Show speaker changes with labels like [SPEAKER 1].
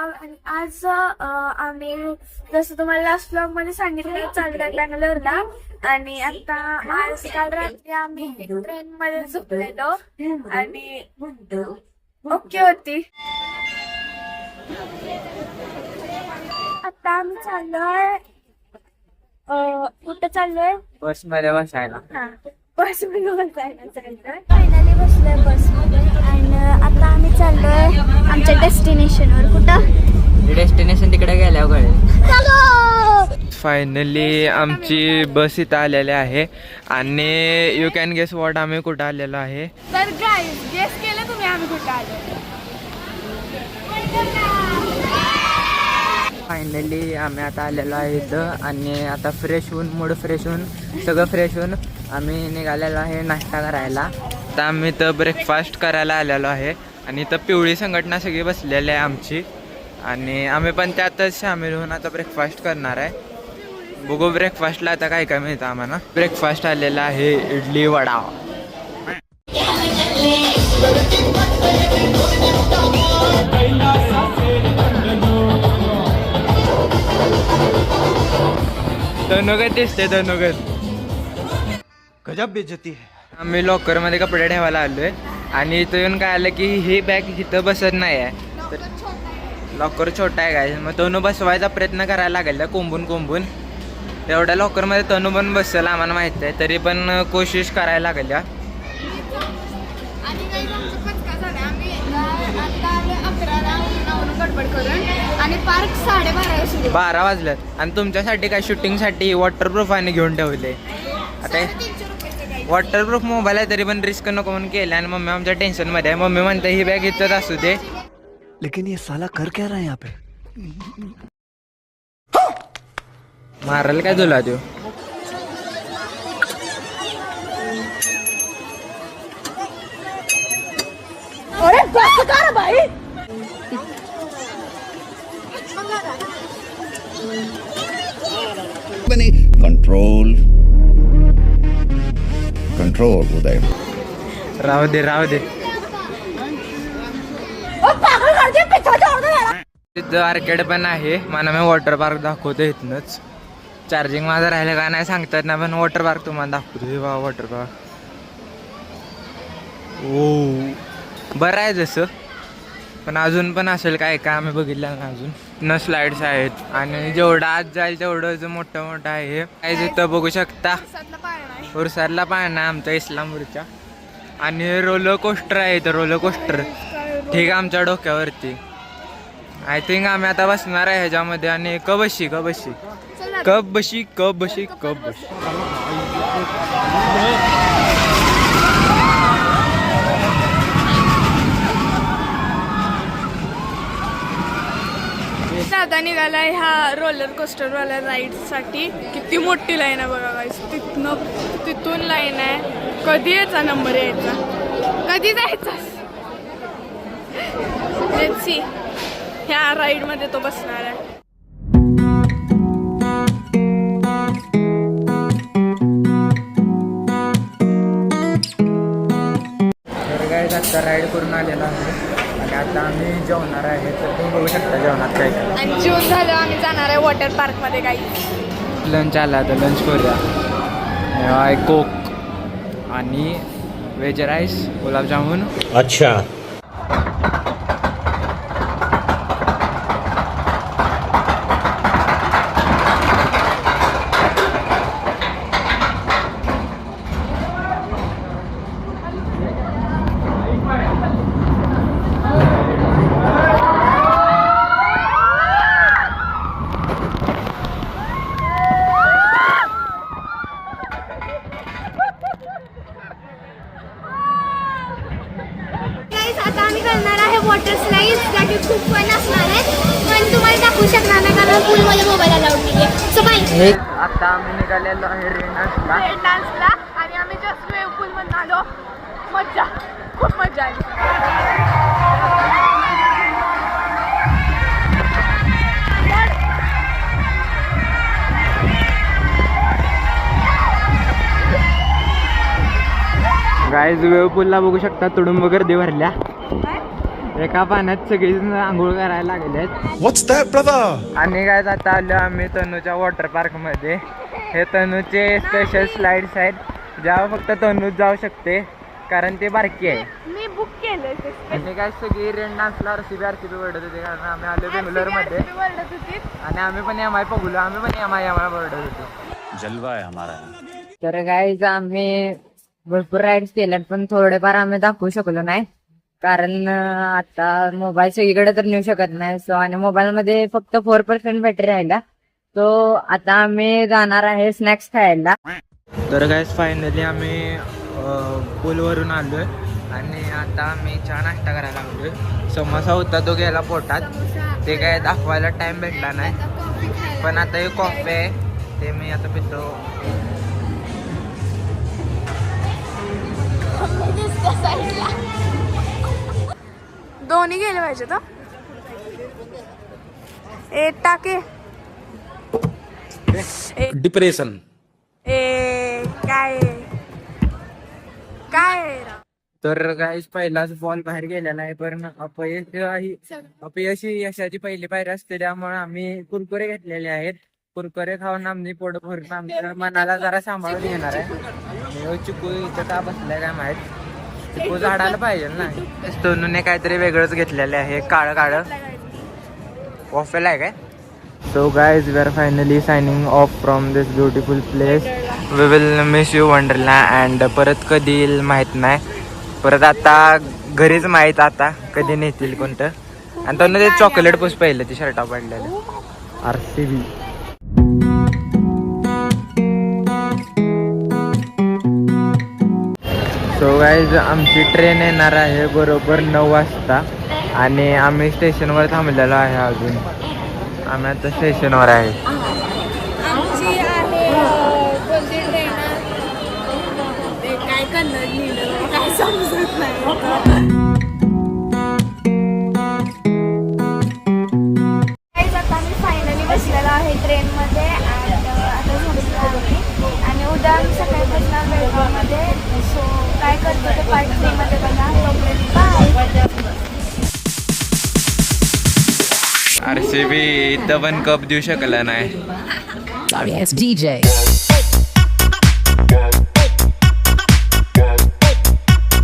[SPEAKER 1] Blog. आणि आज आम्ही जसं तुम्हाला लास्ट ब्लॉग मध्ये सांगितलं चाललं बँगलोरला. आणि आता आज काल रात्री आम्ही ट्रेन मध्ये झोपलेलो आणि ओके होती. आता आम्ही चाललोय कुठं चाललोय?
[SPEAKER 2] बस मध्ये बसायला.
[SPEAKER 1] हा, बस मध्ये बसायला चाललोय. फायनली बसलोय बस मध्ये आणि आता आम्ही चाललोय आमच्या डेस्टिनेशनवर. कुठं
[SPEAKER 2] डेस्टिनेशन तिकडे गेल्यावर कळेल. फायनली आमची बस इथं आलेली आहे आणि यू कॅन गेस वॉट आम्ही कुठं आलेलो आहे.
[SPEAKER 1] तर गाईज गेस केलं तुम्ही आम्ही कुठं आलो?
[SPEAKER 2] फायनली आम्ही आता आलेलो आहे इथं आणि आता फ्रेश होऊन मूड फ्रेश होऊन सगळं फ्रेश होऊन आम्ही निघालेलो आहे नाश्ता करायला. आता आम्ही इथं ब्रेकफास्ट करायला आलेलो आहे आणि इथं पिवळी संघटना सगळी बसलेली आहे आमची आणि आम्ही पण त्यातच सामील होऊन आता ब्रेकफास्ट करणार आहे. बघू ब्रेकफास्टला आता काय काय मिळतं आम्हाला. ब्रेकफास्ट आलेला आहे इडली वडा. धनुगत दिसते धनुगत.
[SPEAKER 3] गजब बेइज्जती है.
[SPEAKER 2] आम्ही लॉकरमध्ये कपडे ठेवायला आलोय आणि इथं येऊन काय आलं की ही बॅग इथं बसत नाही आहे. तर लॉकर छोटा आहे काय मग तनू बसवायचा प्रयत्न करायला लागेल कोंबून. एवढ्या लॉकरमध्ये तनू पण बसेल आम्हाला माहिती आहे तरी पण कोशिश करायला लागेल.
[SPEAKER 1] आणि पार्क 12:30
[SPEAKER 2] 12 वाजल्यात आणि तुमच्यासाठी काय शूटिंगसाठी वॉटरप्रूफ आणि घेऊन ठेवले. आता वॉटरप्रूफ मोबाईल आहे तरी पण रिस्क नको म्हणून केलं आणि मम्मी आमच्या टेन्शनमध्ये आहे. मम्मी म्हणते ही बॅग इथंच असू दे.
[SPEAKER 3] लेकिन ये साला कर क्या रहा है यहाँ पे?
[SPEAKER 2] मारल काय तुला देऊ.
[SPEAKER 4] कंट्रोल उदय.
[SPEAKER 2] राहू दे तिथं आर्केड पण आहे. मला मी वॉटर पार्क दाखवतो इथनच. चार्जिंग माझं राहिलं का नाही सांगतात ना पण वॉटर पार्क तुम्हाला दाखवतो. हे बा वॉटर पार्क. ओ बरं आहे जसं पण अजून पण असेल काय काय आम्ही बघितलं ना अजून. न स्लाइड्स आहेत आणि जेवढं आत जाईल तेवढं मोठं आहे. काय तिथं बघू शकता उरसारला पाळणा आमच्या इस्लामपूरच्या आणि रोलर कोस्टर आहे इथं. रोलर कोस्टर ठीक आहे आमच्या डोक्यावरती. आय थिंक आम्ही आता बसणार आहे ह्याच्यामध्ये आणि कब बशी
[SPEAKER 1] आता निघालाय ह्या रोलर कोस्टरवाल्या राईडसाठी. किती मोठी लाईन आहे बघा गाईस. तिथून लाईन आहे. कधी यायचा नंबर यायचा कधी जायचा. लेट्स सी ह्या राईड मध्ये तो बसणार आहे.
[SPEAKER 2] तर काय आता राईड करून आलेला आहे आणि आता आम्ही जेवणार आहे. तर तुम्ही बघू शकता जेवणात काय
[SPEAKER 1] आणि जेवण झालं आम्ही जाणार आहे वॉटर पार्क मध्ये. काही
[SPEAKER 2] लंच आला तर लंच करूया. कोक आणि व्हेज राईस गुलाबजामुन.
[SPEAKER 4] अच्छा.
[SPEAKER 1] आता आम्ही करणार आहे वॉटर स्लाइड ज्या की खूप फन असणार आहे पण तुम्हाला दाखवू शकणार नाही कारण पूलमध्ये मोबाईल अलाउड नाही आहे. So bye.
[SPEAKER 2] आता आम्ही निघालेलो आहे रेनासला
[SPEAKER 1] आणि आम्ही जस्ट वेव पूल मधून आलो. मज्जा खूप मज्जा आली.
[SPEAKER 2] गाईज वेव पूलला बघू शकता तुडुंब गर्दी भरल्या. एका पाण्यात सगळीजण आंघोळ करायला लागलेत.
[SPEAKER 3] What's that, brother?
[SPEAKER 2] आणि काय आता आलो आम्ही तनूच्या वॉटर पार्क मध्ये. हे तनूचे स्पेशल स्लाइड्स आहेत ज्या फक्त तनूच जाऊ शकते कारण ते बारकी आहे.
[SPEAKER 1] मी बुक केलं ते.
[SPEAKER 2] आणि काय सगळी रेन डान्सला आरसीबी ओरडत होते कारण आम्ही आलो बेंगलोर मध्ये
[SPEAKER 1] ओरडत होती.
[SPEAKER 2] आणि आम्ही पण एम आय बघलो. आम्ही पण एम आय ओरडत होतो.
[SPEAKER 3] जलवा है हमारा.
[SPEAKER 4] तर गाईज आम्ही भरपूर राईड्स केल्यात पण थोडेफार आम्ही दाखवू शकलो नाही कारण आता मोबाईल सगळीकडे तर नेऊ शकत नाही. सो आणि मोबाईल मध्ये फक्त 4% बॅटरी राहिला. सो आता आम्ही जाणार आहे स्नॅक्स खायला.
[SPEAKER 2] तर काय फायनली आम्ही पूलवरून आलोय आणि आता आम्ही चहा नाश्ता करायला लागलोय. समोसा होता तो गेला पोटात. ते काय दाखवायला टाइम भेटला नाही पण आता हे कॉफी आहे ते मी आता पितो.
[SPEAKER 1] दोन्ही गेले पाहिजे तर एक टाके.
[SPEAKER 3] डिप्रेशन.
[SPEAKER 1] काय काय
[SPEAKER 2] तर काय पहिलाच बॉल बाहेर गेलेला नाही पण अपयश ही यशाची पहिली पायरी असते. त्यामुळे आम्ही कुरकुरे घेतलेले आहेत. कुरकुरे खाऊन आम्ही पोट भरून आमच्या मनाला जरा सांभाळून घेणार आहे. चिकू इथं का बसलाय काय माहित. चिकू झाडाला पाहिजे ना. तनूने काहीतरी वेगळंच घेतलेले आहे. काळं काळं वॉफेल आहे काय. So guys we are finally signing off from this beautiful place. We will miss you Wonderla and परत कधी येईल माहीत नाही. परत आता घरीच माहीत आता कधी नेतील कोणतं. आणि त्यांना ते चॉकलेट पुस पाहिलं ते शर्टा पडलेलं RCB. सो गाईज आमची ट्रेन येणार आहे बरोबर 9 वाजता आणि आम्ही स्टेशनवर थांबलेलो आहे. अजून आम्ही आता स्टेशनवर आहे.
[SPEAKER 1] आमची आहे कोणती ट्रेन ते काय कन्नड लिहिलं काय समजत नाही. आता मी फायनली बसलेलो आहे ट्रेनमध्ये आता झोपलो आहे आणि उद्या आम्ही सकाळी बसणार बेळगावमध्ये. सो काय करतो ते पार्ट 3 मध्ये बघा. बाय.
[SPEAKER 2] RCB इथं पण कप देऊ शकला नाही.
[SPEAKER 5] Sorry ass DJ.